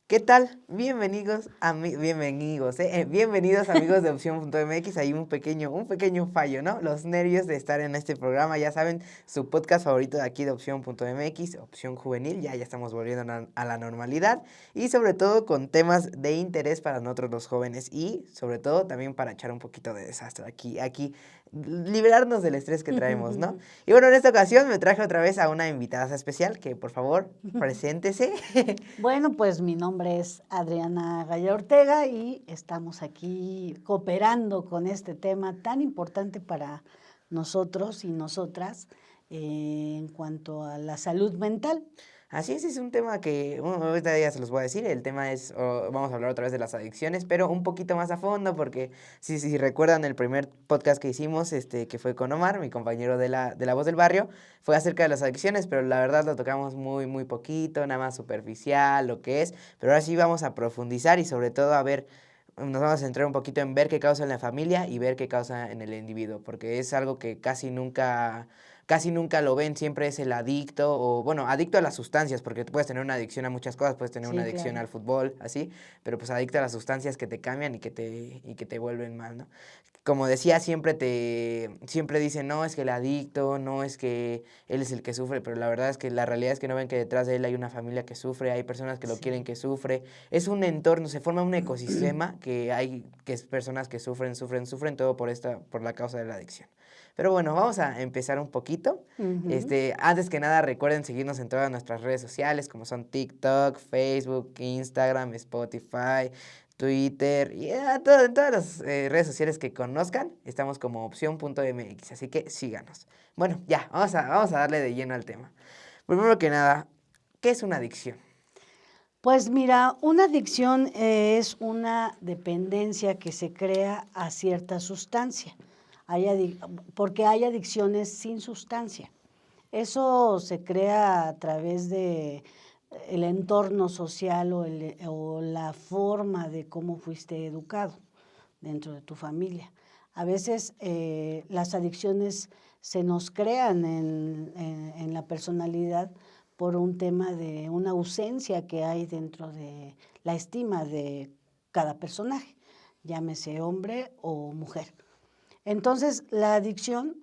¿Qué tal? Bienvenidos amigos de Opción.mx. Hay un pequeño fallo, ¿no? Los nervios de estar en este programa, ya saben, su podcast favorito de aquí de Opción.mx, Opción Juvenil, ya estamos volviendo a la normalidad y sobre todo con temas de interés para nosotros los jóvenes y sobre todo también para echar un poquito de desastre aquí, liberarnos del estrés que traemos, ¿no? Y bueno, en esta ocasión me traje otra vez a una invitada especial que por favor, preséntese. Bueno, pues mi nombre es Adriana Gaya Ortega y estamos aquí cooperando con este tema tan importante para nosotros y nosotras en cuanto a la salud mental. Así es un tema que, bueno, ahorita ya se los voy a decir, el tema es, vamos a hablar otra vez de las adicciones, pero un poquito más a fondo, porque si recuerdan el primer podcast que hicimos, que fue con Omar, mi compañero de la Voz del Barrio, fue acerca de las adicciones, pero la verdad lo tocamos muy poquito, nada más superficial, lo que es, pero ahora sí vamos a profundizar y sobre todo a ver, nos vamos a centrar un poquito en ver qué causa en la familia y ver qué causa en el individuo, porque es algo que casi nunca lo ven, siempre es el adicto o, bueno, adicto a las sustancias, porque tú puedes tener una adicción a muchas cosas, puedes tener una Sí, adicción claro. al fútbol, así, pero pues adicto a las sustancias que te cambian y que te vuelven mal, ¿no? Como decía, siempre dicen, no, es que el adicto, no es que él es el que sufre, pero la verdad es que la realidad es que no ven que detrás de él hay una familia que sufre, hay personas que lo quieren Sí. que sufre, es un entorno, se forma un ecosistema que es personas que sufren, todo por la causa de la adicción. Pero bueno, vamos a empezar un poquito. Ujú. Antes que nada, recuerden seguirnos en todas nuestras redes sociales, como son TikTok, Facebook, Instagram, Spotify, Twitter, y en todas las redes sociales que conozcan, estamos como opción.mx, así que síganos. Bueno, ya, vamos a darle de lleno al tema. Primero que nada, ¿qué es una adicción? Pues mira, una adicción es una dependencia que se crea a cierta sustancia. Porque hay adicciones sin sustancia. Eso se crea a través de el entorno social o la forma de cómo fuiste educado dentro de tu familia. A veces las adicciones se nos crean en la personalidad por un tema de una ausencia que hay dentro de la estima de cada personaje, llámese hombre o mujer. Entonces, la adicción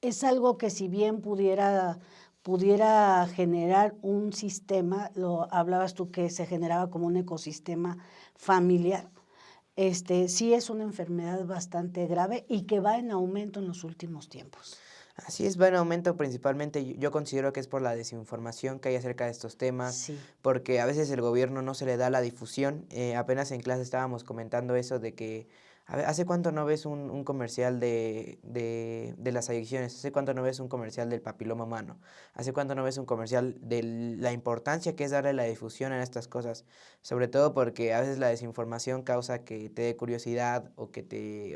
es algo que si bien pudiera generar un sistema, lo hablabas tú que se generaba como un ecosistema familiar, sí es una enfermedad bastante grave y que va en aumento en los últimos tiempos. Así es, va en aumento principalmente, yo considero que es por la desinformación que hay acerca de estos temas, Sí. porque a veces el gobierno no se le da la difusión. Apenas en clase estábamos comentando eso de que, a ver, ¿hace cuánto no ves un comercial de las adicciones? ¿Hace cuánto no ves un comercial del papiloma humano? ¿Hace cuánto no ves un comercial de la importancia que es darle la difusión a estas cosas? Sobre todo porque a veces la desinformación causa que te dé curiosidad o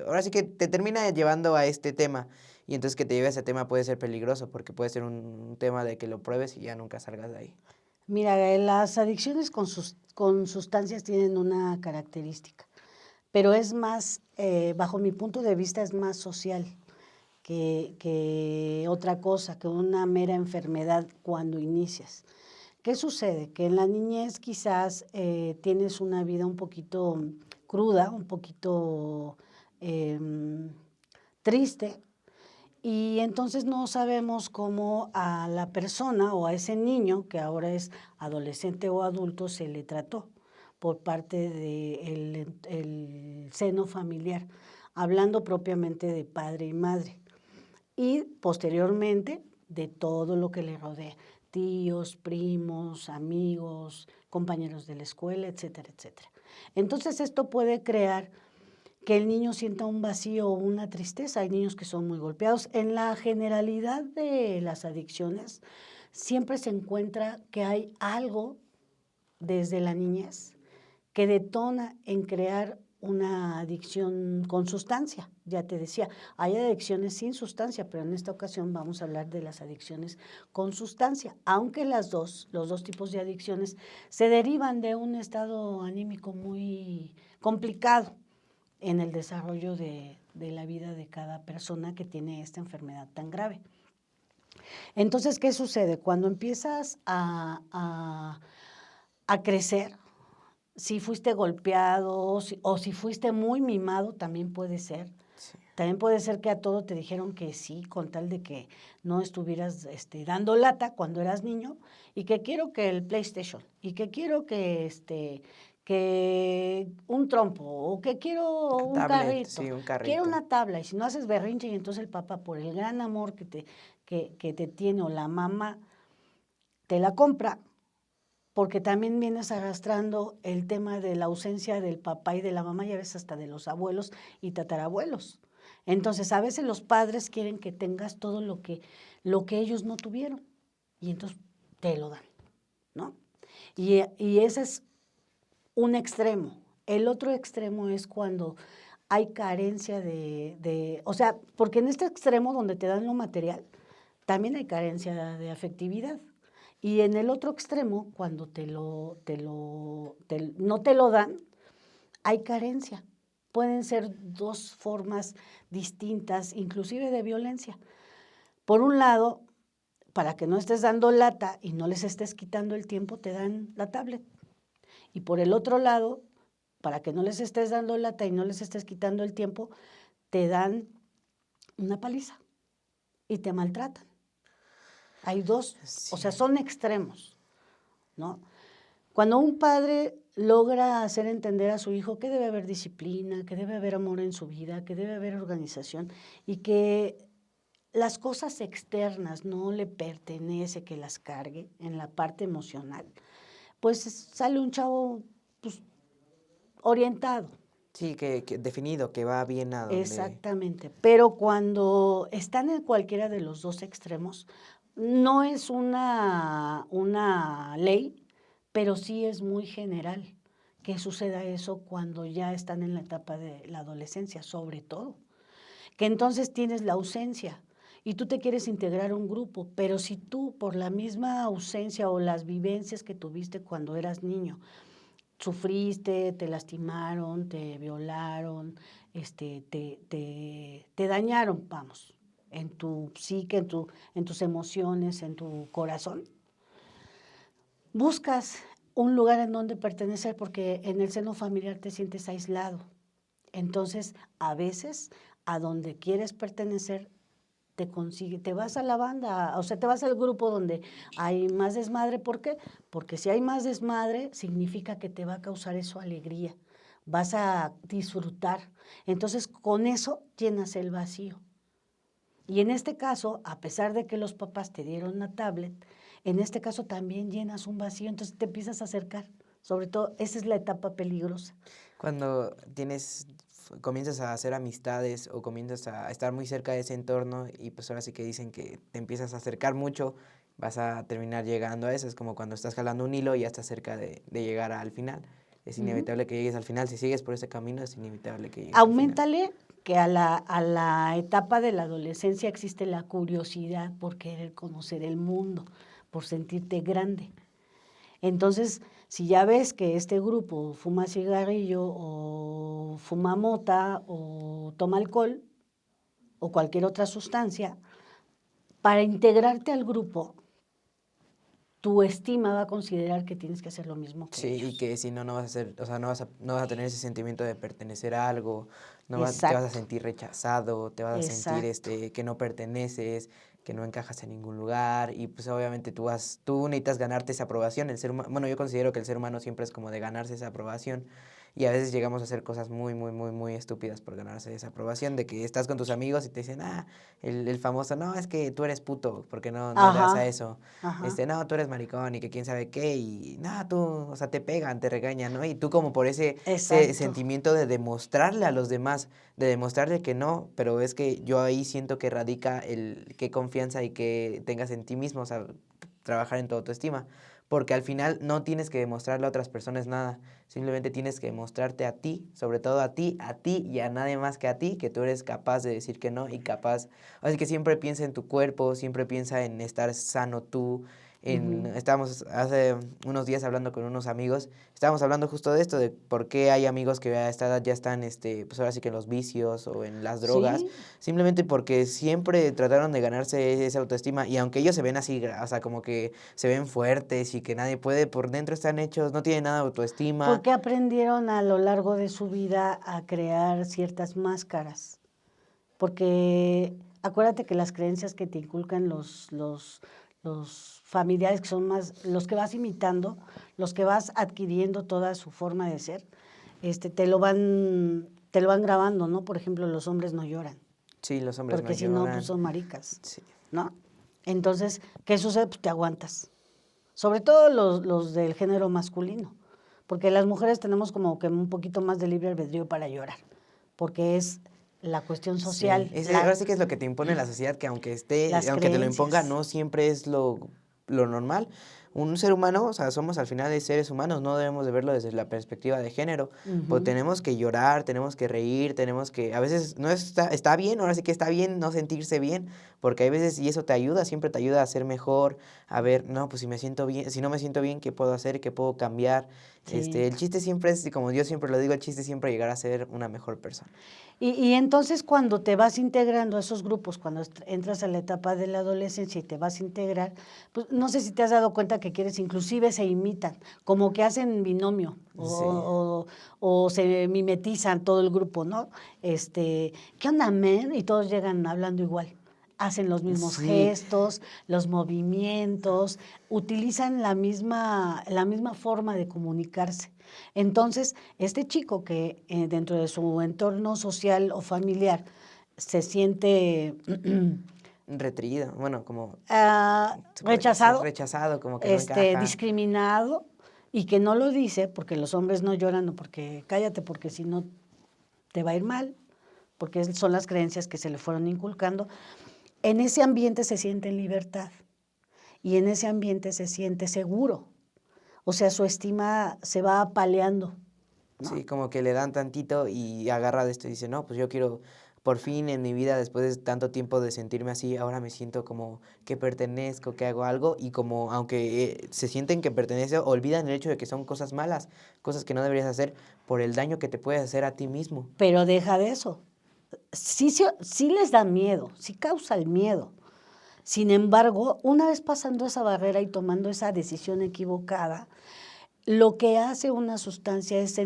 ahora sí que te termina llevando a este tema. Y entonces que te lleve a ese tema puede ser peligroso porque puede ser un tema de que lo pruebes y ya nunca salgas de ahí. Mira, las adicciones con sustancias tienen una característica, pero es más, bajo mi punto de vista, es más social que otra cosa, que una mera enfermedad cuando inicias. ¿Qué sucede? Que en la niñez quizás tienes una vida un poquito cruda, un poquito triste, y entonces no sabemos cómo a la persona o a ese niño, que ahora es adolescente o adulto, se le trató por parte del seno familiar, hablando propiamente de padre y madre. Y posteriormente de todo lo que le rodea, tíos, primos, amigos, compañeros de la escuela, etcétera, etcétera. Entonces esto puede crear que el niño sienta un vacío o una tristeza. Hay niños que son muy golpeados. En la generalidad de las adicciones, siempre se encuentra que hay algo desde la niñez que detona en crear una adicción con sustancia. Ya te decía, hay adicciones sin sustancia, pero en esta ocasión vamos a hablar de las adicciones con sustancia, aunque los dos tipos de adicciones se derivan de un estado anímico muy complicado en el desarrollo de la vida de cada persona que tiene esta enfermedad tan grave. Entonces, ¿qué sucede? Cuando empiezas a crecer, si fuiste golpeado o si fuiste muy mimado, también puede ser. Sí. También puede ser que a todo te dijeron que sí, con tal de que no estuvieras dando lata cuando eras niño, y que quiero que el PlayStation, y que quiero que un trompo, o que quiero un Tablet, carrito, sí, un quiero carrito. una tabla, y si no haces berrinche, y entonces el papá, por el gran amor que te tiene, o la mamá, te la compra, porque también vienes arrastrando el tema de la ausencia del papá y de la mamá, y a veces hasta de los abuelos y tatarabuelos. Entonces, a veces los padres quieren que tengas todo lo que ellos no tuvieron, y entonces te lo dan, ¿no? Y ese es un extremo. El otro extremo es cuando hay carencia o sea, porque en este extremo donde te dan lo material, también hay carencia de afectividad. Y en el otro extremo, cuando no te lo dan, hay carencia. Pueden ser dos formas distintas, inclusive de violencia. Por un lado, para que no estés dando lata y no les estés quitando el tiempo, te dan la tablet. Y por el otro lado, para que no les estés dando lata y no les estés quitando el tiempo, te dan una paliza y te maltratan. Hay dos, o Sí. sea, son extremos, ¿no? Cuando un padre logra hacer entender a su hijo que debe haber disciplina, que debe haber amor en su vida, que debe haber organización y que las cosas externas no le pertenece que las cargue en la parte emocional, pues sale un chavo pues, orientado. Sí, que definido, que va bien a donde... Exactamente, pero cuando están en cualquiera de los dos extremos, no es una ley, pero sí es muy general que suceda eso cuando ya están en la etapa de la adolescencia, sobre todo. Que entonces tienes la ausencia y tú te quieres integrar a un grupo, pero si tú por la misma ausencia o las vivencias que tuviste cuando eras niño, sufriste, te lastimaron, te violaron, te dañaron, vamos, en tu psique, en tus emociones, en tu corazón. Buscas un lugar en donde pertenecer porque en el seno familiar te sientes aislado. Entonces, a veces, a donde quieres pertenecer, te vas a la banda, o sea, te vas al grupo donde hay más desmadre. ¿Por qué? Porque si hay más desmadre, significa que te va a causar eso alegría, vas a disfrutar. Entonces, con eso llenas el vacío. Y en este caso, a pesar de que los papás te dieron una tablet, en este caso también llenas un vacío, entonces te empiezas a acercar. Sobre todo, esa es la etapa peligrosa. Cuando comienzas a hacer amistades o comienzas a estar muy cerca de ese entorno y pues ahora sí que dicen que te empiezas a acercar mucho, vas a terminar llegando a eso. Es como cuando estás jalando un hilo y ya estás cerca de llegar al final. Es inevitable que llegues al final. Si sigues por ese camino, es inevitable que llegues al final. Auméntale que a la etapa de la adolescencia existe la curiosidad por querer conocer el mundo, por sentirte grande. Entonces, si ya ves que este grupo fuma cigarrillo o fuma mota o toma alcohol o cualquier otra sustancia, para integrarte al grupo, tu estima va a considerar que tienes que hacer lo mismo que Sí, y ellos. que si no, no vas a hacer, o sea, no vas a tener ese sentimiento de pertenecer a algo, te vas a Exacto, sentir rechazado, te vas a sentir exacto. que no perteneces, que no encajas en ningún lugar, y pues obviamente tú necesitas ganarte esa aprobación. El ser humano, bueno, yo considero que el ser humano siempre es como de ganarse esa aprobación, y a veces llegamos a hacer cosas muy, muy, muy, muy estúpidas por ganarse esa aprobación, de que estás con tus amigos y te dicen, el famoso, no, es que tú eres puto, porque no le das a Ajá, eso. ajá. No, tú eres maricón y que quién sabe qué, y nada, tú, o sea, te pegan, te regañan, ¿no? Y tú como por ese Exacto. sentimiento de demostrarle a los demás, de demostrarle que no, pero es que yo ahí siento que radica el qué confianza y que tengas en ti mismo, o sea, trabajar en tu autoestima, porque al final no tienes que demostrarle a otras personas nada, simplemente tienes que demostrarte a ti, sobre todo a ti y a nadie más que a ti, que tú eres capaz de decir que no y capaz, así que siempre piensa en tu cuerpo, siempre piensa en estar sano tú, Estábamos hace unos días hablando con unos amigos, estábamos hablando justo de esto, de por qué hay amigos que a esta edad ya están, pues ahora sí que en los vicios o en las drogas, Sí, simplemente porque siempre trataron de ganarse esa autoestima y aunque ellos se ven así, o sea, como que se ven fuertes y que nadie puede, por dentro están hechos, no tienen nada de autoestima. porque aprendieron a lo largo de su vida a crear ciertas máscaras. Porque acuérdate que las creencias que te inculcan los familiares, que son más los que vas imitando, los que vas adquiriendo toda su forma de ser, te lo van grabando, ¿no? Por ejemplo, los hombres no lloran, Sí, los hombres no porque si no, pues lloran. son maricas, Sí. ¿no? Entonces, ¿qué sucede? Pues te aguantas. Sobre todo los del género masculino, porque las mujeres tenemos como que un poquito más de libre albedrío para llorar, porque es la cuestión Sí, social, ahora sí que es lo que te impone la sociedad, que las aunque te lo imponga, creencias. no siempre es lo normal. Un ser humano, o sea, somos al final de seres humanos, no debemos de verlo desde la perspectiva de género. Pues Ujú. tenemos que llorar, tenemos que reír, a veces no está bien, ahora sí que está bien no sentirse bien, porque hay veces, y eso te ayuda, siempre te ayuda a ser mejor, a ver, no, pues si me siento bien, si no me siento bien, ¿qué puedo hacer? ¿Qué puedo cambiar? Sí. El chiste siempre es, como yo siempre lo digo, el chiste es siempre llegar a ser una mejor persona. Y entonces cuando te vas integrando a esos grupos, cuando entras a la etapa de la adolescencia y te vas a integrar, pues no sé si te has dado cuenta que quieres, inclusive se imitan, como que hacen binomio Sí. o se mimetizan todo el grupo, ¿no? ¿Qué onda, men? Y todos llegan hablando igual. Hacen los mismos Sí, gestos, los movimientos, utilizan la misma forma de comunicarse. Entonces, este chico que dentro de su entorno social o familiar se siente retrido, bueno, como se podría decir, rechazado, rechazado, como que no encaja. discriminado y que no lo dice porque los hombres no lloran o porque cállate porque si no te va a ir mal, porque son las creencias que se le fueron inculcando. En ese ambiente se siente en libertad y en ese ambiente se siente seguro. O sea, su estima se va apaleando, ¿no? Sí, como que le dan tantito y agarra de esto y dice, no, pues yo quiero, por fin en mi vida, después de tanto tiempo de sentirme así, ahora me siento como que pertenezco, que hago algo, y como aunque se sienten que pertenece, olvidan el hecho de que son cosas malas, cosas que no deberías hacer por el daño que te puedes hacer a ti mismo. Pero deja de eso. Sí les da miedo, sí causa el miedo. Sin embargo, una vez pasando esa barrera y tomando esa decisión equivocada, lo que hace una sustancia es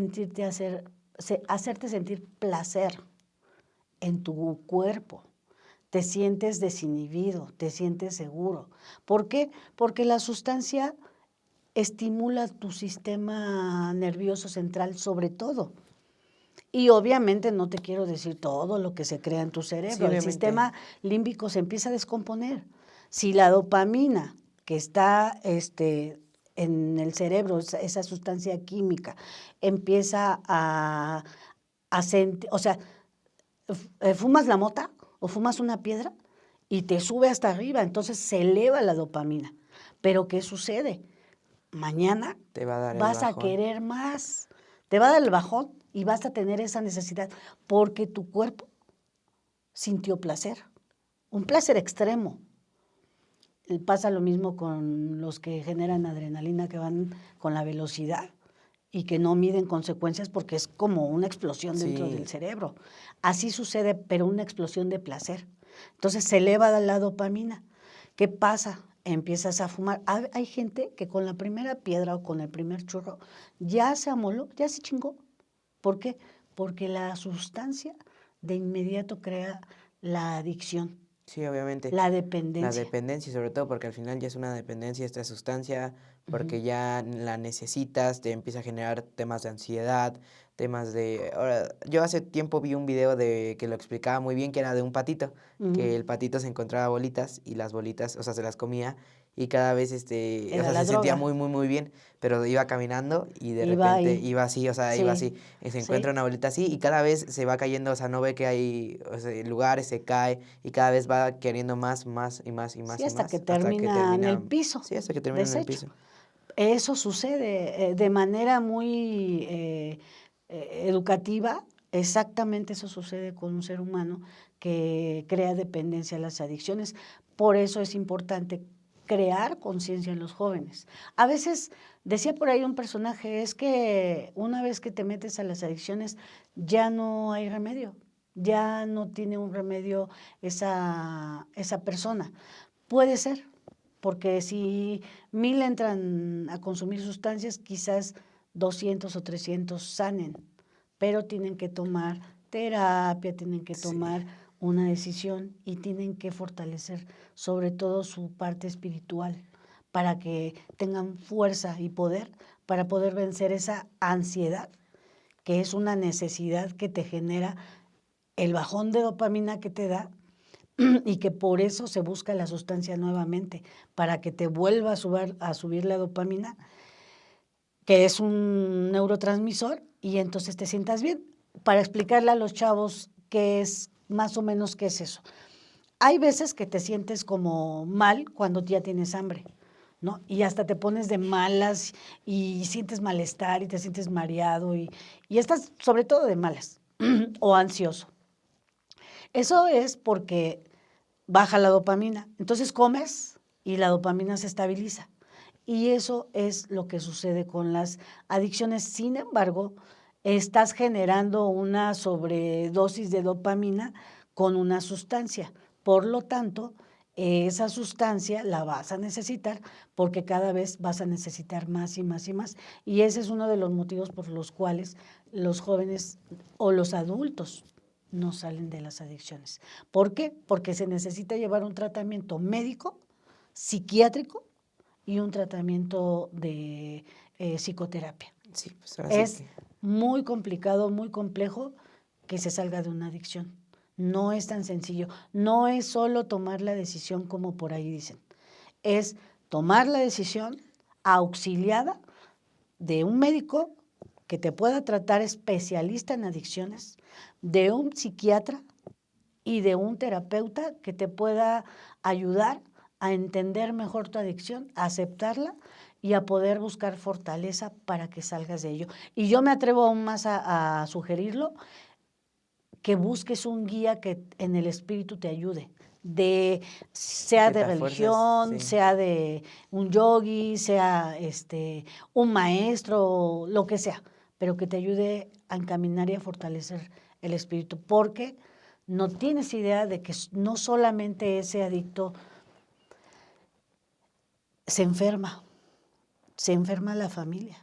hacerte sentir placer en tu cuerpo. Te sientes desinhibido, te sientes seguro. ¿Por qué? Porque la sustancia estimula tu sistema nervioso central sobre todo. Y obviamente no te quiero decir todo lo que se crea en tu Sí, cerebro. El obviamente. sistema límbico se empieza a descomponer. Si la dopamina que está en el cerebro, esa sustancia química, empieza a sentir, o sea, fumas la mota o fumas una piedra y te sube hasta arriba, entonces se eleva la dopamina. Pero ¿qué sucede? Mañana Te va a dar el vas a bajón. querer más, te va a dar el bajón y vas a tener esa necesidad porque tu cuerpo sintió placer, un placer extremo. Pasa lo mismo con los que generan adrenalina, que van con la velocidad y que no miden consecuencias porque es como una explosión dentro del Sí, cerebro. Así sucede, pero una explosión de placer. Entonces se eleva la dopamina. ¿Qué pasa? Empiezas a fumar. Hay gente que con la primera piedra o con el primer churro ya se amoló, ya se chingó. ¿Por qué? Porque la sustancia de inmediato crea la adicción, sí, obviamente. la La dependencia. dependencia, sobre todo porque al final ya es una dependencia esta sustancia, Ujú. porque ya la necesitas, te empieza a generar temas de ansiedad, temas de... Ahora, yo hace tiempo vi un video de que lo explicaba muy bien, que era de un patito, Ujú. que el patito se encontraba bolitas y las bolitas, o sea, se las comía y cada vez, o Era sea, la se sentía droga. muy, muy, muy bien, pero iba caminando y de Iba repente ahí. iba así, o sea, iba Sí, así, y se encuentra sí. una bolita así y cada vez se va cayendo, o sea, no ve que hay, o sea, lugares, se cae y cada vez va queriendo más, más y más y Sí, más y hasta que más, hasta que termina en el termina, piso, sí, hasta que termina en el deshecho. piso. Eso sucede de manera muy educativa. Exactamente eso sucede con un ser humano que crea dependencia a las adicciones. Por eso es importante crear conciencia en los jóvenes. A veces, decía por ahí un personaje, es que una vez que te metes a las adicciones ya no hay remedio, ya no tiene un remedio esa persona. Puede ser, porque si 1000 entran a consumir sustancias, quizás 200 o 300 sanen, pero tienen que tomar terapia, tienen que Sí, tomar una decisión y tienen que fortalecer sobre todo su parte espiritual para que tengan fuerza y poder para poder vencer esa ansiedad, que es una necesidad que te genera el bajón de dopamina que te da y que por eso se busca la sustancia nuevamente, para que te vuelva a subir la dopamina, que es un neurotransmisor, y entonces te sientas bien. Para explicarle a los chavos qué es, más o menos qué es eso. Hay veces que te sientes como mal cuando ya tienes hambre, ¿no? Y hasta te pones de malas y sientes malestar y te sientes mareado y estás sobre todo de malas o ansioso. Eso es porque baja la dopamina. Entonces comes y la dopamina se estabiliza. Y eso es lo que sucede con las adicciones. Sin embargo, estás generando una sobredosis de dopamina con una sustancia. Por lo tanto, esa sustancia la vas a necesitar porque cada vez vas a necesitar más y más y más. Y ese es uno de los motivos por los cuales los jóvenes o los adultos no salen de las adicciones. ¿Por qué? Porque se necesita llevar un tratamiento médico, psiquiátrico y un tratamiento de psicoterapia. sí, pues ahora sí Es que muy complicado, muy complejo que se salga de una adicción. No es tan sencillo. No es solo tomar la decisión como por ahí dicen. Es tomar la decisión auxiliada de un médico que te pueda tratar, especialista en adicciones, de un psiquiatra y de un terapeuta que te pueda ayudar a entender mejor tu adicción, a aceptarla y a poder buscar fortaleza para que salgas de ello. Y yo me atrevo aún más a sugerirlo, que busques un guía que en el espíritu te ayude, sea que de te fuerzas, religión, sí. sea de un yogi, sea un maestro, lo que sea, pero que te ayude a encaminar y a fortalecer el espíritu, porque no tienes idea de que no solamente ese adicto se enferma la familia.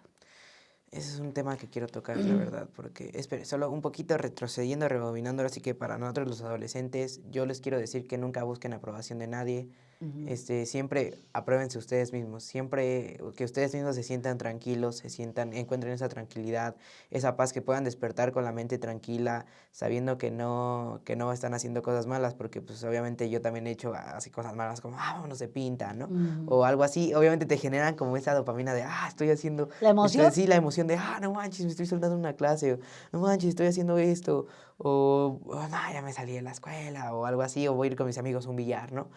Ese es un tema que quiero tocar, la verdad, porque, espere, solo un poquito retrocediendo, rebobinando, así que para nosotros los adolescentes, yo les quiero decir que nunca busquen aprobación de nadie, Ujú. siempre apruébense ustedes mismos, siempre que ustedes mismos se sientan tranquilos, encuentren esa tranquilidad, esa paz, que puedan despertar con la mente tranquila, sabiendo que no están haciendo cosas malas, porque pues obviamente yo también he hecho así cosas malas como, vámonos de pinta, ¿no? Ujú. O algo así, obviamente te generan como esa dopamina de, estoy haciendo, ¿La emoción? sí, la emoción de, no manches, me estoy soltando una clase, o no manches, estoy haciendo esto, o no, ya me salí de la escuela, o algo así, o voy a ir con mis amigos a un billar, ¿no?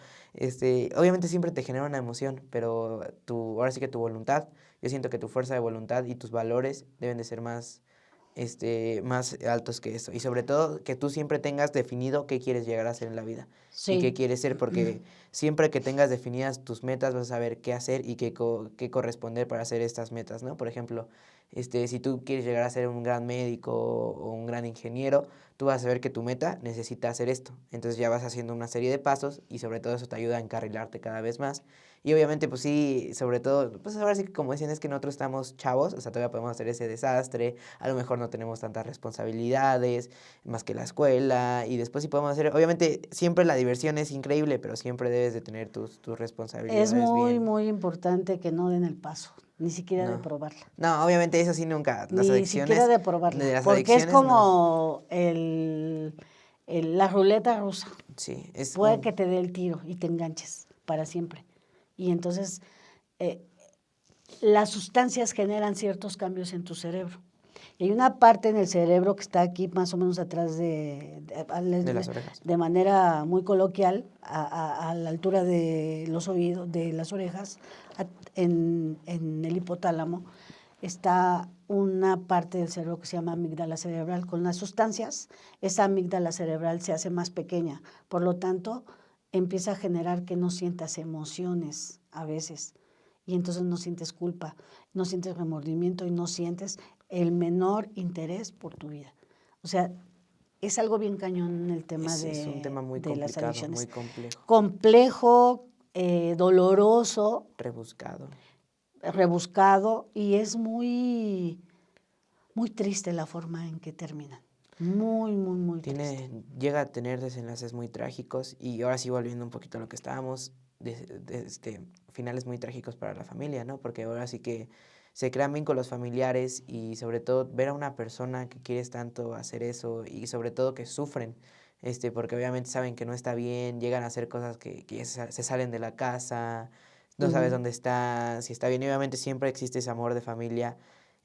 Obviamente siempre te genera una emoción, pero ahora sí que tu voluntad, yo siento que tu fuerza de voluntad y tus valores deben de ser más altos que eso. Y sobre todo que tú siempre tengas definido qué quieres llegar a hacer en la vida y qué Sí. quieres ser, porque siempre que tengas definidas tus metas vas a saber qué hacer y qué corresponder para hacer estas metas, ¿no? Por ejemplo, si tú quieres llegar a ser un gran médico o un gran ingeniero, tú vas a saber que tu meta necesita hacer esto. Entonces ya vas haciendo una serie de pasos y sobre todo eso te ayuda a encarrilarte cada vez más. Y obviamente, pues sí, sobre todo, pues ahora sí que como decían, es que nosotros estamos chavos, o sea, todavía podemos hacer ese desastre, a lo mejor no tenemos tantas responsabilidades, más que la escuela, y después sí podemos hacer, obviamente siempre la diversión es increíble, pero siempre debes de tener tus Es responsabilidades muy, bien, muy importante que no den el paso, ni siquiera de ¿no? probarla, No, obviamente eso sí nunca, ni siquiera de probarla, porque es no, como la ruleta rusa. sí, es Puede un, que te dé el tiro y te enganches para siempre. Y entonces eh, las sustancias generan ciertos cambios en tu cerebro. Y hay una parte en el cerebro que está aquí más o menos atrás de las orejas. de manera muy coloquial, a la altura de los oídos, de las orejas, en el hipotálamo, está una parte del cerebro que se llama amígdala cerebral. Con las sustancias, esa amígdala cerebral se hace más pequeña. Por lo tanto, empieza a generar que no sientas emociones a veces, y entonces no sientes culpa, no sientes remordimiento y no sientes el menor interés por tu vida. O sea, es algo bien cañón el tema Es un tema muy de las complicado, muy adicciones. complejo, Complejo, doloroso, rebuscado. rebuscado, y es muy, muy triste la forma en que terminan. Muy, muy, muy triste. Llega a tener desenlaces muy trágicos y ahora sí volviendo un poquito a lo que estábamos, finales muy trágicos para la familia, ¿no? Porque ahora sí que se crean vínculos familiares y sobre todo ver a una persona que quieres tanto hacer eso y sobre todo que sufren, porque obviamente saben que no está bien, llegan a hacer cosas que ya se salen de la casa, no sabes dónde está, si está bien, y obviamente siempre existe ese amor de familia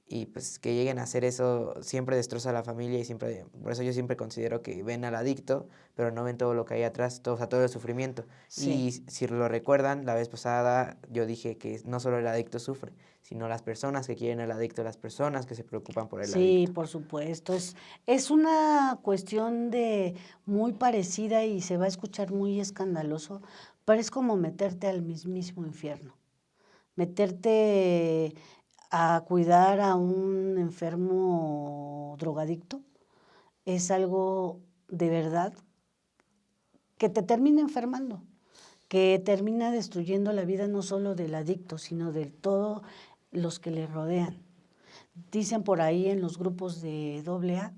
y pues que lleguen a hacer eso siempre destroza a la familia y siempre, por eso yo siempre considero que ven al adicto, pero no ven todo lo que hay atrás, todo, o sea, todo el sufrimiento. Sí. Y si lo recuerdan, la vez pasada yo dije que no solo el adicto sufre, sino las personas que quieren al adicto, las personas que se preocupan por el Sí, adicto. por supuesto. Es una cuestión de muy parecida y se va a escuchar muy escandaloso, pero es como meterte al mismísimo infierno. Meterte a cuidar a un enfermo drogadicto es algo de verdad que te termina enfermando, que termina destruyendo la vida no solo del adicto, sino de todos los que le rodean. Dicen por ahí en los grupos de AA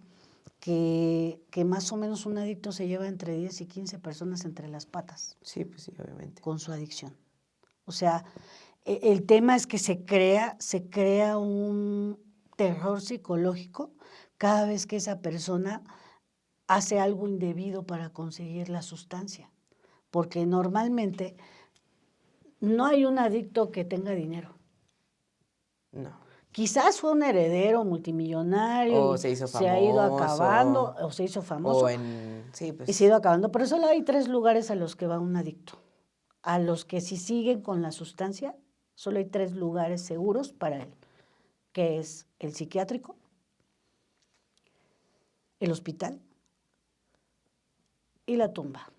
que más o menos un adicto se lleva entre 10 y 15 personas entre las patas Sí, pues sí, obviamente. con su adicción. O sea, el tema es que se crea un terror psicológico cada vez que esa persona hace algo indebido para conseguir la sustancia. Porque normalmente no hay un adicto que tenga dinero. No. Quizás fue un heredero multimillonario O y se hizo se ha ido acabando, famoso, o se hizo o famoso sí, y se ha ido pues acabando. Pero solo hay 3 lugares a los que va un adicto. A los que si siguen con la sustancia, solo hay 3 lugares seguros para él, que es el psiquiátrico, el hospital y la tumba.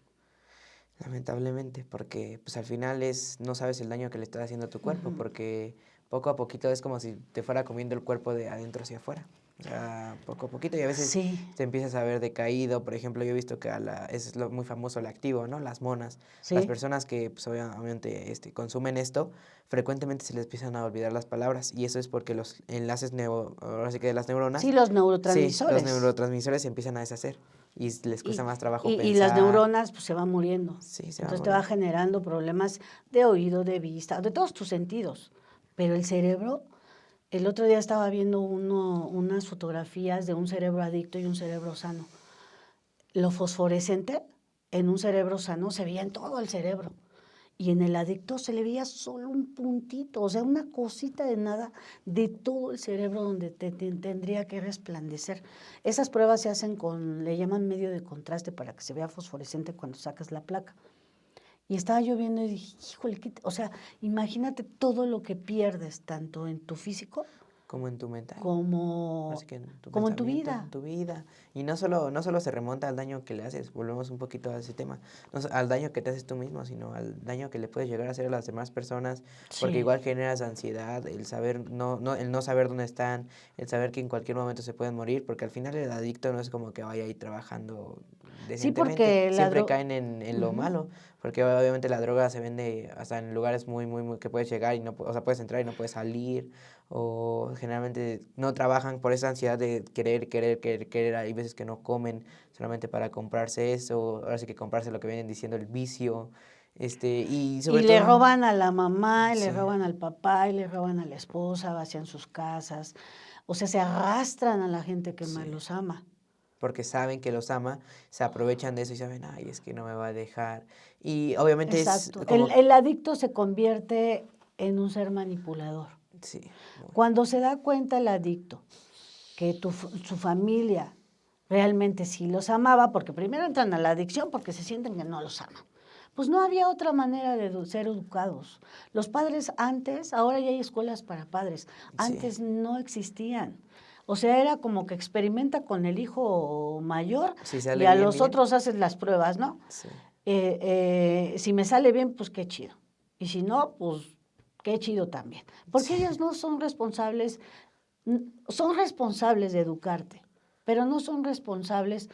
lamentablemente, porque pues al final no sabes el daño que le estás haciendo a tu cuerpo, porque poco a poquito es como si te fuera comiendo el cuerpo de adentro hacia afuera. O sea, poco a poquito y a veces Sí, te empiezas a ver decaído. Por ejemplo, yo he visto que es muy famoso el activo, ¿no? Las monas. Las sí. personas que pues, obviamente consumen esto, frecuentemente se les empiezan a olvidar las palabras y eso es porque los enlaces ahora sí que de las neuronas, Sí, los sí, los neurotransmisores. neurotransmisores se empiezan a deshacer y les cuesta Y, más trabajo y las pensar. neuronas pues se van muriendo. Sí, se va Entonces te va muriendo. generando problemas de oído, de vista, de todos tus sentidos. Pero el cerebro, el otro día estaba viendo unas fotografías de un cerebro adicto y un cerebro sano. Lo fosforescente en un cerebro sano se veía en todo el cerebro. Y en el adicto se le veía solo un puntito, o sea, una cosita de nada de todo el cerebro donde tendría que resplandecer. Esas pruebas se hacen le llaman medio de contraste para que se vea fosforescente cuando sacas la placa. Y estaba yo viendo y dije, híjole, o sea, imagínate todo lo que pierdes, tanto en tu físico Como en tu mental. como, Así que en tu como en tu pensamiento, vida. en tu vida. Y no solo se remonta al daño que le haces, volvemos un poquito a ese tema, no al daño que te haces tú mismo, sino al daño que le puedes llegar a hacer a las demás personas, porque Sí. igual generas ansiedad, el saber, el no saber dónde están, el saber que en cualquier momento se pueden morir, porque al final el adicto no es como que vaya ahí trabajando Sí, decentemente, porque siempre caen en lo Ujú. malo, porque obviamente la droga se vende hasta en lugares muy, muy, muy que puedes llegar y no, o sea, puedes entrar y no puedes salir, o generalmente no trabajan por esa ansiedad de querer, hay veces que no comen solamente para comprarse eso, ahora sí que comprarse lo que vienen diciendo el vicio, y Y sobre le todo, roban a la mamá, y le sí, roban al papá, y le roban a la esposa, vacían sus casas. O sea, se arrastran a la gente que más sí, los ama. porque saben que los ama, se aprovechan de eso y saben, ay, es que no me va a dejar, y obviamente es Exacto. como, El adicto se convierte en un ser manipulador. sí, muy, Cuando se da cuenta el adicto que su familia realmente sí los amaba, porque primero entran a la adicción porque se sienten que no los aman. Pues no había otra manera de ser educados. Los padres antes, ahora ya hay escuelas para padres, sí, antes no existían. O sea, era como que experimenta con el hijo mayor si y sale a bien, los bien, otros haces las pruebas, ¿no? sí, Si me sale bien, pues qué chido. Y si no, pues qué chido también. Porque Sí. ellos no son responsables, son responsables de educarte, pero no son responsables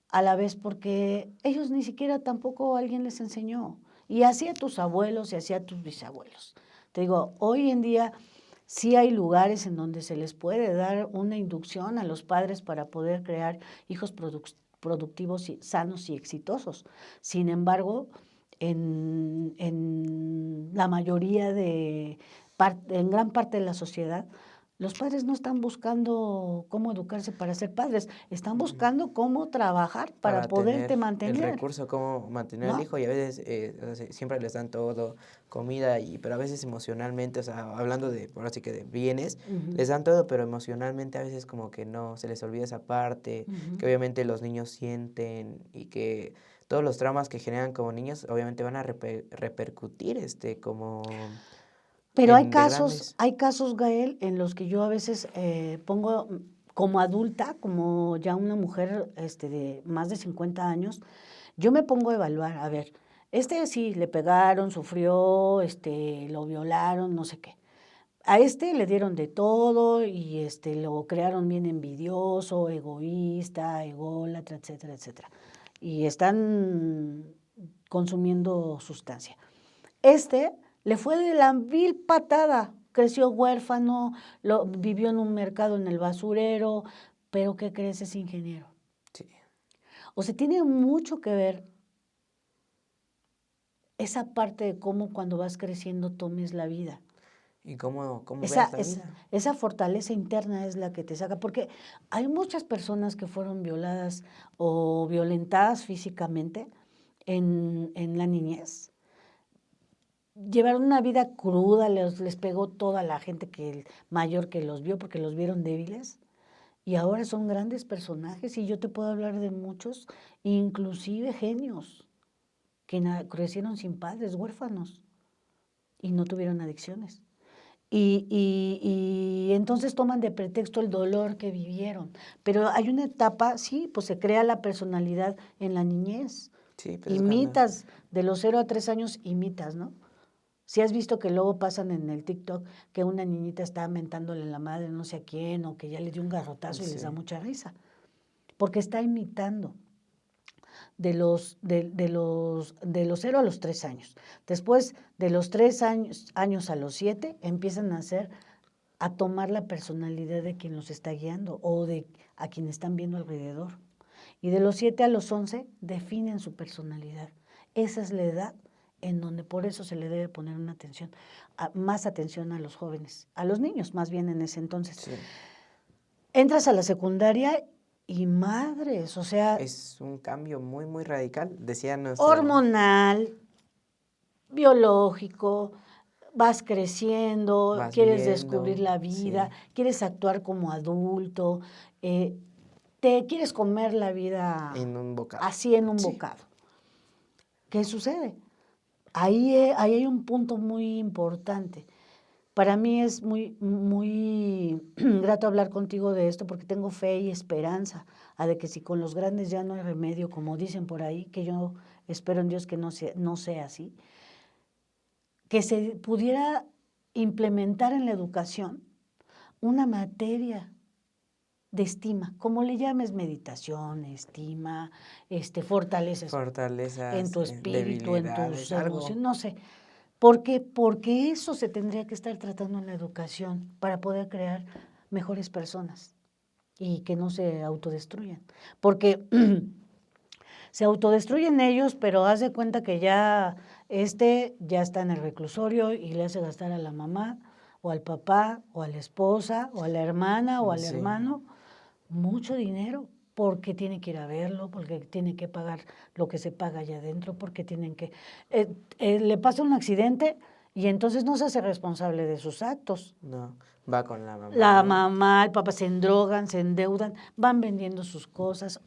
a la vez porque ellos ni siquiera tampoco alguien les enseñó. Y así a tus abuelos y así a tus bisabuelos. Te digo, hoy en día sí hay lugares en donde se les puede dar una inducción a los padres para poder crear hijos productivos, y sanos y exitosos. Sin embargo, en la mayoría en gran parte de la sociedad, los padres no están buscando cómo educarse para ser padres, están buscando cómo trabajar para Para poderte tener el mantener, recurso, cómo mantener al ¿no? hijo y a veces o sea, siempre les dan todo, comida, pero a veces emocionalmente, o sea, hablando de, ahora sí que de bienes, Ujú, les dan todo, pero emocionalmente a veces como que no, se les olvida esa parte, ujú. que obviamente los niños sienten y que todos los traumas que generan como niños obviamente van a repercutir como Pero en de grandes. hay casos, Gael, en los que yo a veces pongo como adulta, como ya una mujer de más de 50 años, yo me pongo a evaluar, a ver, sí le pegaron, sufrió, lo violaron, no sé qué. A le dieron de todo y lo crearon bien envidioso, egoísta, ególatra, etcétera, etcétera. Y están consumiendo sustancia. Este le fue de la vil patada, creció huérfano, vivió en un mercado en el basurero, pero ¿qué crees? Es ingeniero. Sí. O sea, tiene mucho que ver esa parte de cómo cuando vas creciendo tomes la vida. ¿Y cómo Esa, veas la vida? esa fortaleza interna es la que te saca, porque hay muchas personas que fueron violadas o violentadas físicamente en la niñez. Llevaron una vida cruda, les pegó toda la gente mayor que los vio porque los vieron débiles y ahora son grandes personajes y yo te puedo hablar de muchos, inclusive genios, que crecieron sin padres, huérfanos y no tuvieron adicciones. Y entonces toman de pretexto el dolor que vivieron. Pero hay una etapa, sí, pues se crea la personalidad en la niñez. Sí, pues es cuando... Imitas, de los 0 a 3 años imitas, ¿no? Si has visto que luego pasan en el TikTok que una niñita está mentándole la madre no sé a quién o que ya le dio un garrotazo y les da Sí. mucha risa, porque está imitando de los 0 a los 3 años. Después de los 3 años a los 7 empiezan a tomar la personalidad de quien los está guiando o de a quien están viendo alrededor. Y de los 7 a los 11 definen su personalidad. Esa es la edad en donde por eso se le debe poner una atención, más atención a los jóvenes, a los niños más bien en ese entonces. Sí. Entras a la secundaria y madres, o sea, Es un cambio muy, muy radical, decía nuestro... hormonal, biológico, vas creciendo, Vas quieres descubrir viendo, la vida, sí, quieres actuar como adulto, te quieres comer la vida en un bocado. así en un Sí, bocado. ¿Qué sucede? Ahí hay un punto muy importante. Para mí es muy grato hablar contigo de esto porque tengo fe y esperanza a de que si con los grandes ya no hay remedio, como dicen por ahí, que yo espero en Dios que no sea así, que se pudiera implementar en la educación una materia de estima, como le llames meditación, estima, fortalezas en fortalezas, tu espíritu, en tus debilidades, algo. emociones, no sé. ¿Por qué? Porque eso se tendría que estar tratando en la educación para poder crear mejores personas y que no se autodestruyan. Porque se autodestruyen ellos, pero haz de cuenta que ya está en el reclusorio y le hace gastar a la mamá o al papá o a la esposa o a la hermana o al Sí, hermano mucho dinero porque tiene que ir a verlo, porque tiene que pagar lo que se paga allá adentro, porque tienen que... le pasa un accidente y entonces no se hace responsable de sus actos. no, va con la mamá, La ¿no? mamá, el papá se endrogan, se endeudan, van vendiendo sus cosas.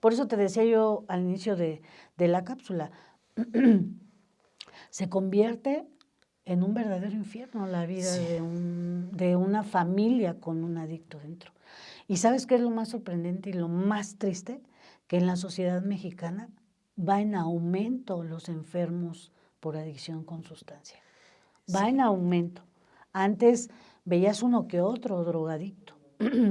Por eso te decía yo al inicio de la cápsula, se convierte en un verdadero infierno la vida Sí, de una familia con un adicto dentro. ¿Y sabes qué es lo más sorprendente y lo más triste? Que en la sociedad mexicana va en aumento los enfermos por adicción con sustancia. Va Sí. en aumento. Antes veías uno que otro drogadicto,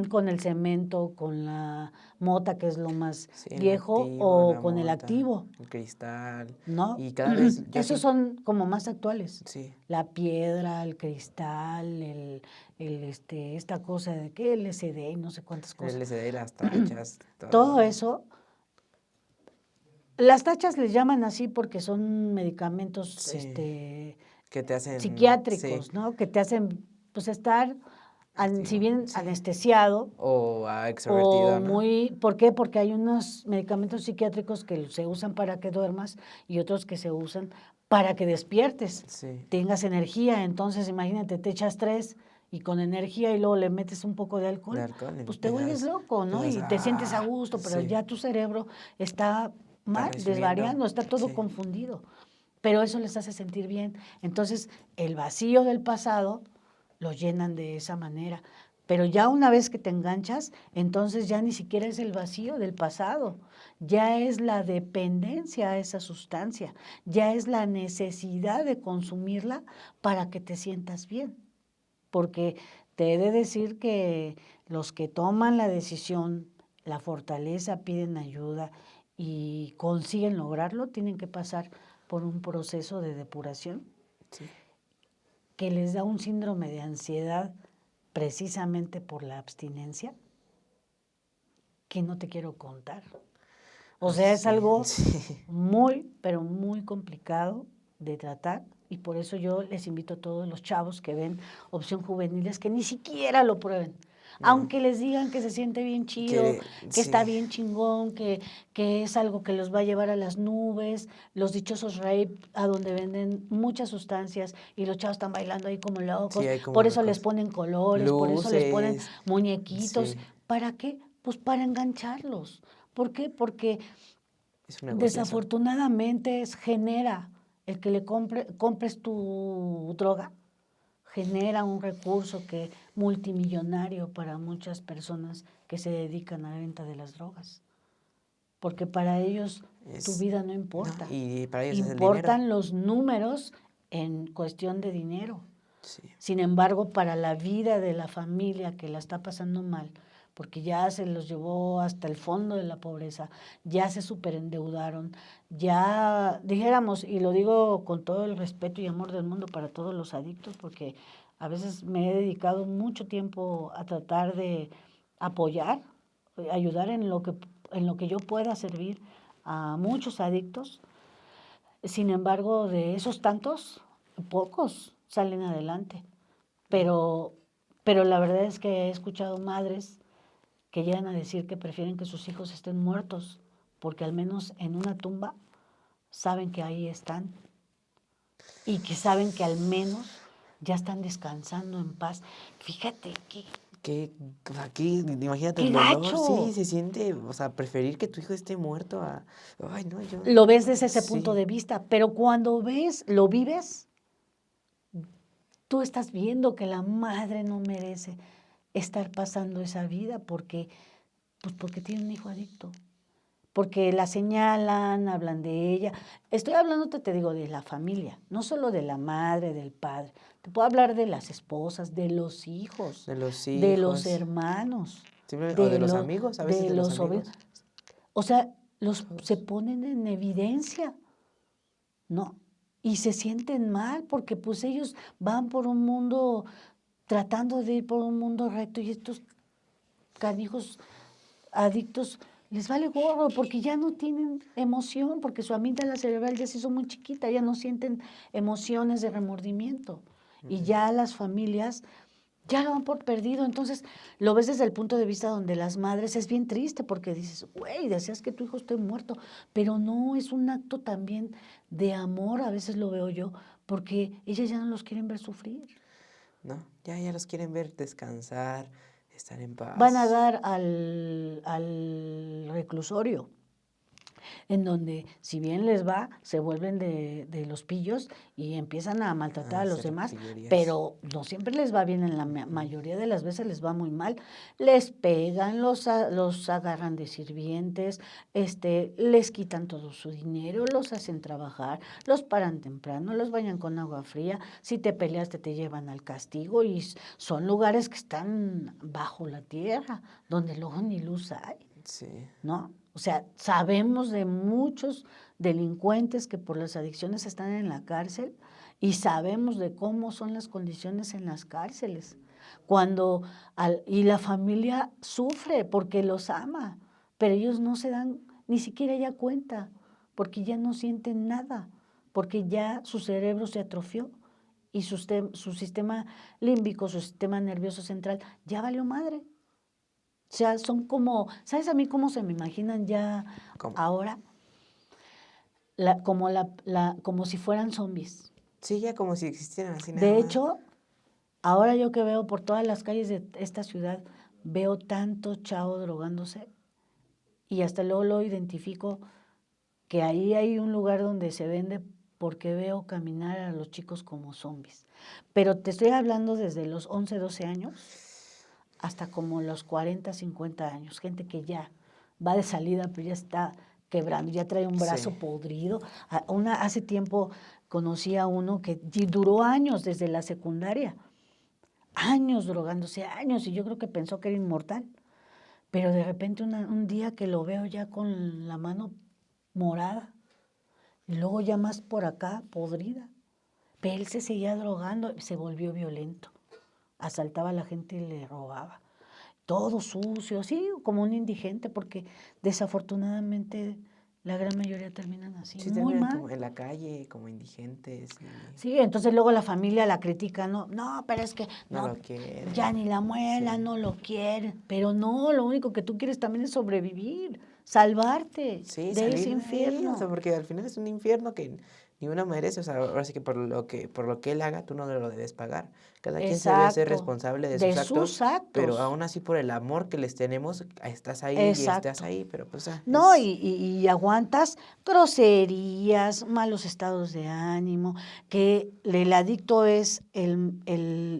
con el cemento, con la mota, que es lo más Sí, el viejo, activo, o la con el mota, activo, el cristal. ¿no? Y cada vez yo Esos siento, son como más actuales. sí, La piedra, el cristal, esta cosa de que LSD y no sé cuántas el cosas. LSD, las tachas, Todo todo. eso, las tachas les llaman así porque son medicamentos Sí, que te hacen, sí, psiquiátricos, ¿no? Que te hacen pues estar, si activo, bien sí. anestesiado O o extrovertido, ¿no? muy, ¿por qué? Porque hay unos medicamentos psiquiátricos que se usan para que duermas y otros que se usan para que despiertes, Sí, tengas energía. Entonces, imagínate, te echas 3 y con energía y luego le metes un poco de de alcohol, alcohol, pues te vuelves loco, ¿no? Y te sientes a gusto, pero sí, ya tu cerebro está está mal, recibiendo, desvariando, está todo sí, confundido. Pero eso les hace sentir bien. Entonces, el vacío del pasado lo llenan de esa manera. Pero ya una vez que te enganchas, entonces ya ni siquiera es el vacío del pasado, ya es la dependencia a esa sustancia, ya es la necesidad de consumirla para que te sientas bien. Porque te he de decir que los que toman la decisión, la fortaleza, piden ayuda y consiguen lograrlo, tienen que pasar por un proceso de depuración sí. que les da un síndrome de ansiedad precisamente por la abstinencia que no te quiero contar. O sea, es Sí, algo sí, muy, pero muy complicado de tratar y por eso yo les invito a todos los chavos que ven Opción Juveniles que ni siquiera lo prueben. no, Aunque les digan que se siente bien chido, que, que está sí, bien chingón, que es algo que los va a llevar a las nubes, los dichosos rave, a donde venden muchas sustancias y los chavos están bailando ahí como sí, locos, hay como por eso les locos. ponen colores, por eso les ponen Luces, muñequitos. sí, ¿Para qué? Pues para engancharlos. ¿Por qué? Porque es un negociazo. desafortunadamente genera el que le compres tu droga, genera un recurso que multimillonario para muchas personas que se dedican a la venta de las drogas. Porque para ellos tu Es, vida no no, importa. y para ellos es el dinero. Importan los números en cuestión de dinero. Sí, Sin embargo, para la vida de la familia que la está pasando mal, porque ya se los llevó hasta el fondo de la pobreza, ya se superendeudaron, ya dijéramos, y lo digo con todo el respeto y amor del mundo para todos los adictos, porque a veces me he dedicado mucho tiempo a tratar de apoyar, ayudar en lo que yo pueda servir a muchos adictos. Sin embargo, de esos tantos, pocos salen adelante. no, Pero, pero la verdad es que he escuchado madres que llegan a decir que prefieren que sus hijos estén muertos, porque al menos en una tumba saben que ahí están y que saben que al menos ya están descansando en paz. Fíjate que aquí, imagínate qué el dolor, sí, gacho. se siente, o sea, preferir que tu hijo esté muerto a, ay, no, yo, Lo ves desde ese punto sí, de vista, pero cuando ves, lo vives, tú estás viendo que la madre no merece estar pasando esa vida porque tiene un hijo adicto, porque la señalan, hablan de ella. Estoy hablando, te digo, de la familia, no solo de la madre, del padre. Te puedo hablar de las esposas, de los hijos, de los de los hijos, hermanos, o de los amigos, a veces de de los los sobrinos. amigos, O sea, se todos. ponen en evidencia, ¿no? Y se sienten mal porque pues ellos van por un mundo, tratando de ir por un mundo recto y estos canijos adictos les vale gorro porque ya no tienen emoción, porque su amígdala cerebral ya se hizo muy chiquita, ya no sienten emociones de remordimiento. Y ya las familias ya lo dan por perdido. Entonces, lo ves desde el punto de vista donde las madres es bien triste porque dices, güey, deseas que tu hijo esté muerto, pero no es un acto también de amor, a veces lo veo yo, porque ellas ya no los quieren ver sufrir. No, ya los quieren ver descansar, estar en Van a paz. dar al reclusorio en donde si bien les va, se vuelven de los pillos y empiezan a maltratar a los hacer demás, pillerías. pero no siempre les va bien, en la mayoría de las veces les va muy mal. Les pegan, los agarran de sirvientes, les quitan todo su dinero, los hacen trabajar, los paran temprano, los bañan con agua fría. Si te peleaste, te llevan al castigo y son lugares que están bajo la tierra, donde luego ni luz hay. Sí. ¿No? O sea, sabemos de muchos delincuentes que por las adicciones están en la cárcel y sabemos de cómo son las condiciones en las cárceles. Y la familia sufre porque los ama, pero ellos no se dan ni siquiera ya cuenta, porque ya no sienten nada, porque ya su cerebro se atrofió y su sistema límbico, su sistema nervioso central, ya valió madre. O sea, son como, ¿sabes a mí cómo se me imaginan ya ¿Cómo? ahora? Como si fueran zombies. Sí, ya como si existieran así nada De más. hecho, ahora yo que veo por todas las calles de esta ciudad, veo tanto chavo drogándose y hasta luego lo identifico que ahí hay un lugar donde se vende porque veo caminar a los chicos como zombies. Pero te estoy hablando desde los 11, 12 años hasta como los 40, 50 años. Gente que ya va de salida, pero ya está quebrando, ya trae un brazo Sí. podrido. Hace tiempo conocí a uno que duró años desde la secundaria, años drogándose, años, y yo creo que pensó que era inmortal. Pero de repente un día que lo veo ya con la mano morada, y luego ya más por acá, podrida. Pero él se seguía drogando, se volvió violento. Asaltaba a la gente y le robaba. Todo sucio, sí, como un indigente, porque desafortunadamente la gran mayoría terminan así, Sí, muy terminan mal. como en la calle, como indigentes y Sí, entonces luego la familia la critica, no, no, pero es que no no, lo quieren. ya ni la muela, Sí. no lo quieren, pero no, lo único que tú quieres también es sobrevivir, salvarte Sí, de ese salir de ahí, o sea, infierno. porque al final es un infierno que ni uno merece, o sea, ahora sí que por lo que él haga, tú no lo debes pagar. Cada quien se debe hacer Exacto, responsable de de sus actos, sus pero actos, aún así por el amor que les tenemos, estás ahí y estás exacto. ahí, pero pues No, y aguantas groserías, malos estados de ánimo, que el adicto es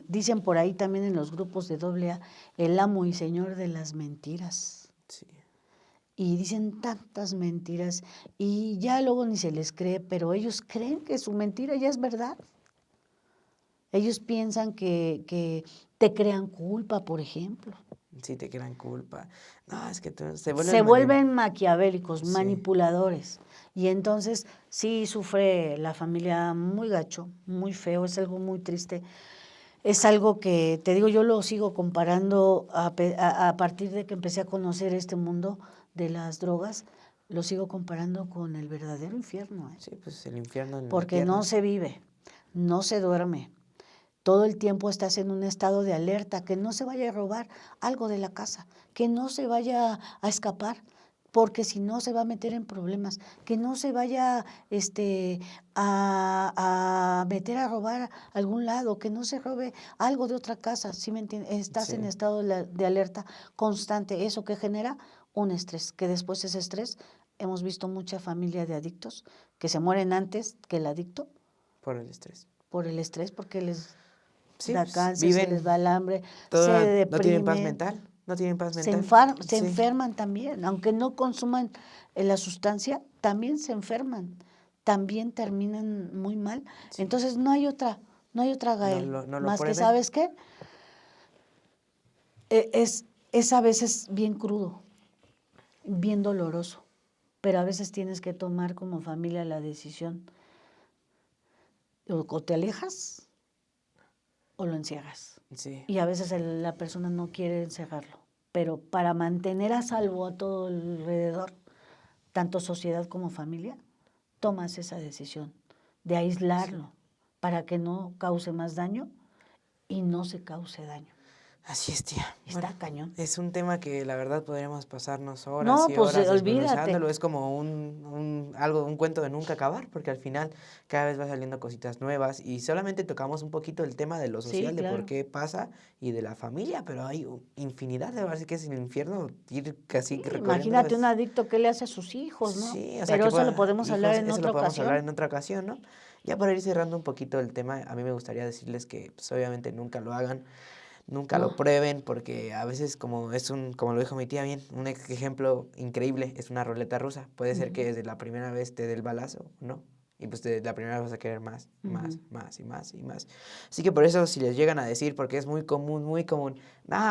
dicen por ahí también en los grupos de AA, el amo y señor de las mentiras. sí, Y dicen tantas mentiras y ya luego ni se les cree, pero ellos creen que su mentira ya es verdad. Ellos piensan que te crean culpa, por ejemplo. sí te crean culpa. No, es que se Se vuelven vuelven maquiavélicos, sí, manipuladores. Y entonces sí sufre la familia muy gacho, muy feo, es algo muy triste. Es algo que, te digo, yo lo sigo comparando a partir de que empecé a conocer este mundo de las drogas, lo sigo comparando con el verdadero infierno, ¿eh? sí, pues el infierno en la Porque no tierra. se vive, no se duerme. Todo el tiempo estás en un estado de alerta, que no se vaya a robar algo de la casa, que no se vaya a escapar, porque si no se va a meter en problemas, que no se vaya a meter a robar a algún lado, que no se robe algo de otra casa, ¿sí me entiendes? Estás en Sí, estado de alerta constante, eso que genera un estrés, que después ese estrés, hemos visto mucha familia de adictos que se mueren antes que el adicto por el estrés. por el estrés, porque les Sí, da pues cáncer, se les viven va el hambre, se no tienen paz deprimen, mental, no tienen paz mental. se Sí, enferman también, aunque no consuman la sustancia, también se enferman, también terminan muy mal. sí. Entonces no hay otra Gael, No lo más que, prueben. ¿sabes qué? Es a veces bien crudo, bien doloroso, pero a veces tienes que tomar como familia la decisión, o te alejas o lo encierras. Sí, Y a veces la persona no quiere encerrarlo, pero para mantener a salvo a todo alrededor, tanto sociedad como familia, tomas esa decisión de sí. aislarlo para que no cause más daño y no se cause daño. Así es, tía. Bueno, Está cañón. es un tema que la verdad podríamos pasarnos horas No, y pues horas olvídate. desmenuzándolo. Es como un cuento de nunca acabar, porque al final cada vez va saliendo cositas nuevas y solamente tocamos un poquito el tema de lo Sí, social, de por claro. qué pasa y de la familia, pero hay infinidad de veces que es el infierno ir casi Sí, recorriéndolo. imagínate un adicto que le hace a sus hijos, ¿no? Sí, o sea, Pero que eso lo pueda, podemos hablar hijos, en eso lo otra podemos hablar ocasión. en otra ocasión, ¿no? Ya para ir cerrando un poquito el tema, a mí me gustaría decirles que pues, obviamente nunca lo hagan, nunca lo No. prueben, porque a veces como lo dijo mi tía bien, un ejemplo increíble es una ruleta rusa. Puede ser que Ujú, desde la primera vez te dé el balazo, ¿no? Y pues de la primera vez vas a querer más, más, ujú. más y más y más. Así que por eso si les llegan a decir, porque es muy común,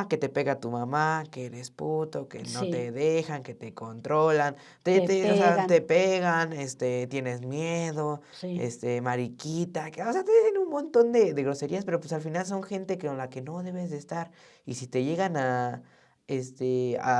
que te pega tu mamá, que eres puto, que no Sí, te dejan, que te controlan, te o sea, te pegan. pegan, tienes miedo, Sí, mariquita, que, o sea, te dicen un montón de groserías, pero pues al final son gente con la que no debes de estar. Y si te llegan a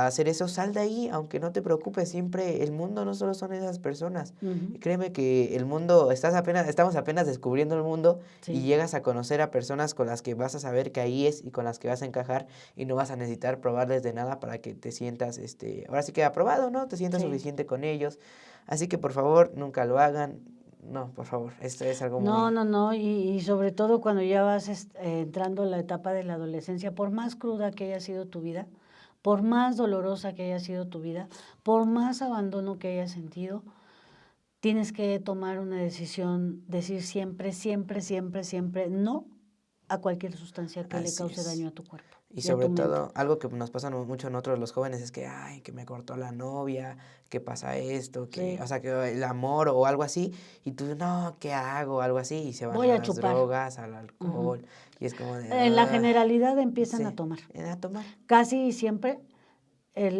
hacer eso, sal de ahí, aunque no te preocupes, siempre el mundo no solo son esas personas. ujú, Y créeme que el mundo, estamos apenas descubriendo el mundo y sí, llegas a conocer a personas con las que vas a saber que ahí es y con las que vas a encajar y no vas a necesitar probarles de nada para que te sientas, ahora sí que aprobado, ¿no? Te sientas sí. suficiente con ellos. Así que por favor, nunca lo hagan. No, por favor, esto es algo No, muy... no, no, y sobre todo cuando ya vas entrando en la etapa de la adolescencia, por más cruda que haya sido tu vida, por más dolorosa que haya sido tu vida, por más abandono que hayas sentido, tienes que tomar una decisión, decir siempre, siempre, siempre, siempre no a cualquier sustancia que le Así cause es. daño a tu cuerpo Y y a sobre tu mente. todo, algo que nos pasa mucho a nosotros los jóvenes es que, ay, que me cortó la novia, que pasa esto, que, o Sí, sea, que el amor o algo así, y tú, no, ¿qué hago? Algo así, y se van voy a a las chupar. drogas, al Ujú. alcohol, y es como de, En la generalidad empiezan a sí, tomar. a tomar. Casi siempre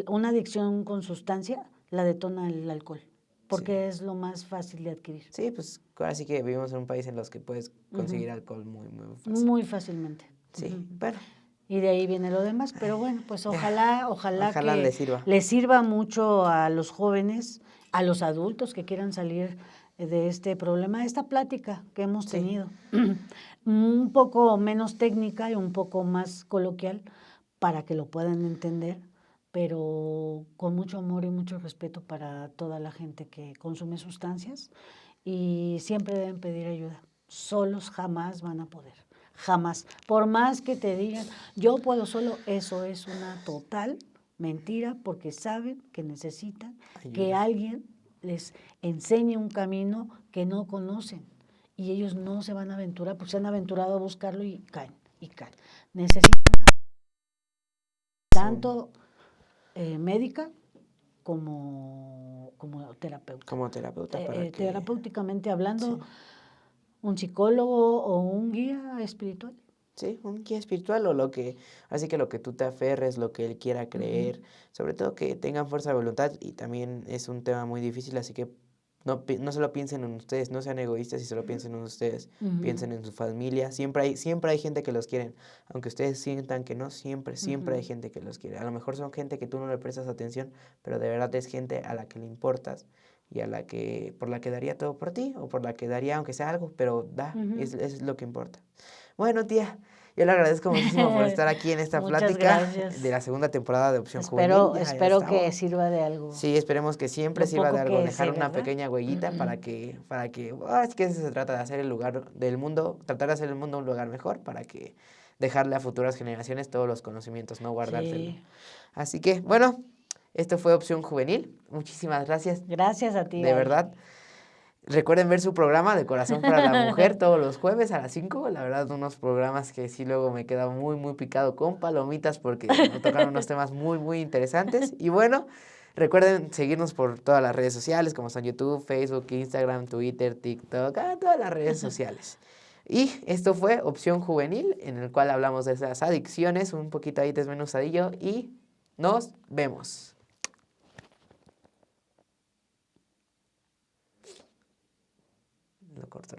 una adicción con sustancia la detona el alcohol, Sí. porque es lo más fácil de adquirir. Sí, pues ahora sí que vivimos en un país en los que puedes Ujú. conseguir alcohol muy fácil. Muy fácilmente. Sí, Ujú. bueno, Y de ahí viene lo demás, pero bueno, pues ya, ojalá ojalá que les sirva. les sirva mucho a los jóvenes, a los adultos que quieran salir de este problema, de esta plática que hemos Sí, tenido. Un poco menos técnica y un poco más coloquial para que lo puedan entender, pero con mucho amor y mucho respeto para toda la gente que consume sustancias y siempre deben pedir ayuda. Solos jamás van a poder, jamás. Por más que te digan, yo puedo solo, eso es una total mentira porque saben que necesitan que ayuda. alguien les enseñe un camino que no conocen y ellos no se van a aventurar porque se han aventurado a buscarlo y caen, y caen. Necesitan Son tanto médica como terapeuta. como terapeuta para que, Terapéuticamente hablando, sí. un psicólogo o un guía espiritual. Sí, un guía espiritual o así que lo que tú te aferres, lo que él quiera Ujú, creer, sobre todo que tengan fuerza de voluntad y también es un tema muy difícil, así que no solo piensen en ustedes, no sean egoístas y solo piensen en ustedes, ujú, piensen en su familia, siempre hay gente que los quieren, aunque ustedes sientan que no, siempre hay ujú. gente que los quiere, a lo mejor son gente que tú no le prestas atención, pero de verdad es gente a la que le importas y por la que daría todo por ti o por la que daría aunque sea algo, pero Ujú. es lo que importa. Bueno, tía, yo le agradezco muchísimo por estar aquí en esta Muchas plática de gracias. la segunda temporada de Opción Juvenil. Ya Espero que estamos. sirva de algo, Sí, esperemos que siempre lo sirva de poco algo, que dejar sé, una ¿verdad? pequeña huellita ahora es que eso se trata de hacer el lugar del mundo, tratar de hacer el mundo un lugar mejor para que dejarle a futuras generaciones todos los conocimientos, no guardárselo. Sí. Así que, bueno, esto fue Opción Juvenil. Muchísimas gracias, Gracias a ti, de Gaby. verdad. Recuerden ver su programa de Corazón para la Mujer todos los jueves a las 5. La verdad, unos programas que sí luego me queda muy picado con palomitas porque nos tocan unos temas muy interesantes. Y bueno, recuerden seguirnos por todas las redes sociales como son YouTube, Facebook, Instagram, Twitter, TikTok, todas las redes sociales. Y esto fue Opción Juvenil, en el cual hablamos de esas adicciones, un poquito ahí desmenuzadillo y nos vemos. Lo corto.